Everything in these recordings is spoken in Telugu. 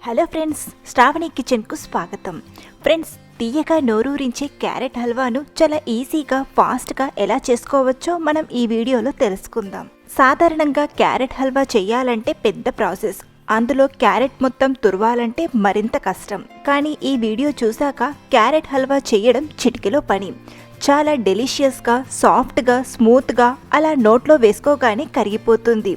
హలో ఫ్రెండ్స్, శ్రావణి కిచెన్కు స్వాగతం. ఫ్రెండ్స్, తీయగా నోరూరించే క్యారెట్ హల్వాను చాలా ఈజీగా ఫాస్ట్గా ఎలా చేసుకోవచ్చో మనం ఈ వీడియోలో తెలుసుకుందాం. సాధారణంగా క్యారెట్ హల్వా చేయాలంటే పెద్ద ప్రాసెస్, అందులో క్యారెట్ మొత్తం తురవాలంటే మరింత కష్టం. కానీ ఈ వీడియో చూశాక క్యారెట్ హల్వా చేయడం చిటికెలో పని. చాలా డెలిషియస్గా, సాఫ్ట్గా, స్మూత్గా అలా నోట్లో వేసుకోగానే కరిగిపోతుంది.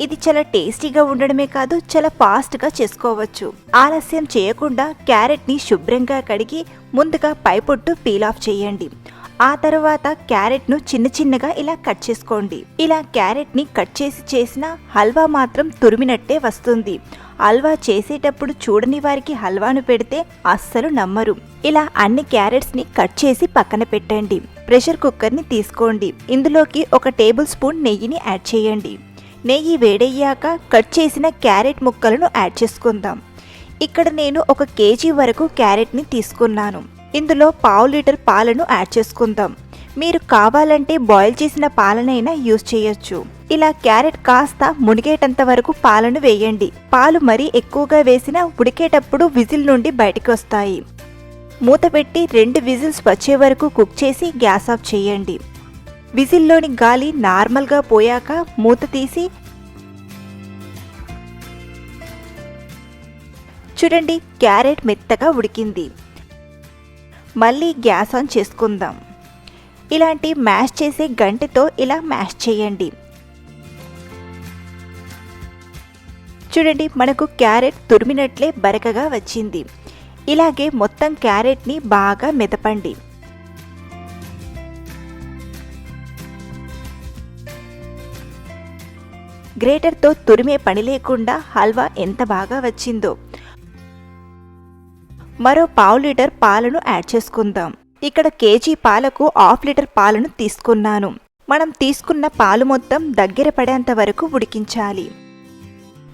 ఇది చాలా టేస్టీగా ఉండడమే కాదు, చాలా ఫాస్ట్గా చేసుకోవచ్చు. ఆలస్యం చేయకుండా క్యారెట్ని శుభ్రంగా కడిగి ముందుగా పైపొట్టు పీల్ ఆఫ్ చేయండి. ఆ తర్వాత క్యారెట్ను చిన్న చిన్నగా ఇలా కట్ చేసుకోండి. ఇలా క్యారెట్ని కట్ చేసిన హల్వా మాత్రం తురిమినట్టే వస్తుంది. హల్వా చేసేటప్పుడు చూడని వారికి హల్వాను పెడితే అస్సలు నమ్మరు. ఇలా అన్ని క్యారెట్స్ని కట్ చేసి పక్కన పెట్టండి. ప్రెషర్ కుక్కర్ని తీసుకోండి. ఇందులోకి 1 టేబుల్ స్పూన్ నెయ్యిని యాడ్ చేయండి. నెయ్యి వేడయ్యాక కట్ చేసిన క్యారెట్ ముక్కలను యాడ్ చేసుకుందాం. ఇక్కడ నేను 1 కేజీ వరకు క్యారెట్ని తీసుకున్నాను. ఇందులో 1/2 లీటర్ పాలను యాడ్ చేసుకుందాం. మీరు కావాలంటే బాయిల్ చేసిన పాలనైనా యూజ్ చేయొచ్చు. ఇలా క్యారెట్ కాస్త మునిగేటంత వరకు పాలను వేయండి. పాలు మరీ ఎక్కువగా వేసినా ఉడికేటప్పుడు విజిల్ నుండి బయటికి వస్తాయి. మూత పెట్టి 2 విజిల్స్ వచ్చే వరకు కుక్ చేసి గ్యాస్ ఆఫ్ చేయండి. విజిల్లోని గాలి నార్మల్గా పోయాక మూత తీసి చూడండి, క్యారెట్ మెత్తగా ఉడికింది. మళ్ళీ గ్యాస్ ఆన్ చేసుకుందాం. ఇలాంటి మ్యాష్ చేసే గంటెతో ఇలా మ్యాష్ చేయండి. చూడండి, మనకు క్యారెట్ తురిమినట్లే బరకగా వచ్చింది. ఇలాగే మొత్తం క్యారెట్ని బాగా మెదపండి. గ్రేటర్తో తురిమే పని లేకుండా హల్వా ఎంత బాగా వచ్చిందో. మరో 1/2 లీటర్ పాలను యాడ్ చేసుకుందాం. ఇక్కడ కేజీ పాలకు 1/2 లీటర్ పాలను తీసుకున్నాను. మనం తీసుకున్న పాలు మొత్తం దగ్గర పడేంత వరకు ఉడికించాలి.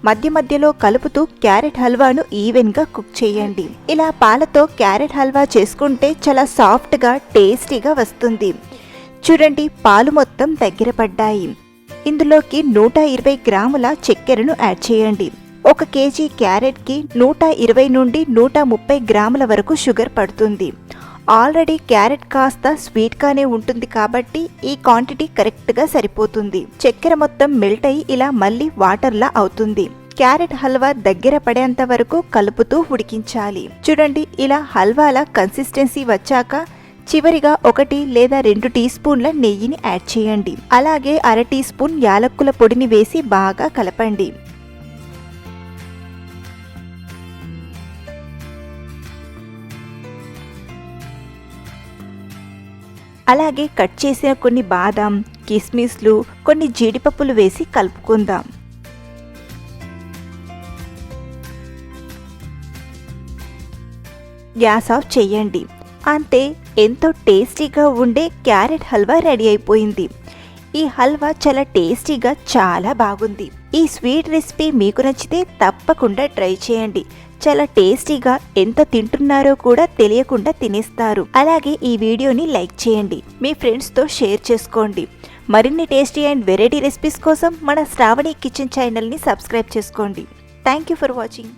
మధ్య మధ్యలో కలుపుతూ క్యారెట్ హల్వాను ఈవెన్గా కుక్ చేయండి. ఇలా పాలతో క్యారెట్ హల్వా చేసుకుంటే చాలా సాఫ్ట్గా, టేస్టీగా వస్తుంది. చూడండి, పాలు మొత్తం దగ్గర పడ్డాయి. ఇందులోకి 120 గ్రాముల చక్కెరను యాడ్ చేయండి. 1 కేజీ క్యారెట్కి 120 నుండి 130 గ్రాముల వరకు షుగర్ పడుతుంది. ఆల్రెడీ క్యారెట్ కాస్త స్వీట్గానే ఉంటుంది కాబట్టి ఈ క్వాంటిటీ కరెక్ట్గా సరిపోతుంది. చక్కెర మొత్తం మెల్ట్ అయ్యి ఇలా మళ్ళీ వాటర్లా అవుతుంది. క్యారెట్ హల్వా దగ్గర పడేంత వరకు కలుపుతూ ఉడికించాలి. చూడండి, ఇలా హల్వాల కన్సిస్టెన్సీ వచ్చాక చివరిగా 1 లేదా 2 టీ స్పూన్ల నెయ్యిని యాడ్ చేయండి. అలాగే 1/2 టీ స్పూన్ యాలక్కుల పొడిని వేసి బాగా కలపండి. అలాగే కట్ చేసిన కొన్ని బాదం, కిస్మిస్లు, కొన్ని జీడిపప్పులు వేసి కలుపుకుందాం. గ్యాస్ ఆఫ్ చేయండి. అంతే, ఎంతో టేస్టీగా ఉండే క్యారెట్ హల్వా రెడీ అయిపోయింది. ఈ హల్వా చాలా టేస్టీగా, చాలా బాగుంది. ఈ స్వీట్ రెసిపీ మీకు నచ్చితే తప్పకుండా ట్రై చేయండి. చాలా టేస్టీగా, ఎంత తింటున్నారో కూడా తెలియకుండా తినేస్తారు. అలాగే ఈ వీడియోని లైక్ చేయండి, మీ ఫ్రెండ్స్తో షేర్ చేసుకోండి. మరిన్ని టేస్టీ అండ్ వెరైటీ రెసిపీస్ కోసం మన శ్రావణి కిచెన్ ఛానల్ని సబ్స్క్రైబ్ చేసుకోండి. Thank you for watching.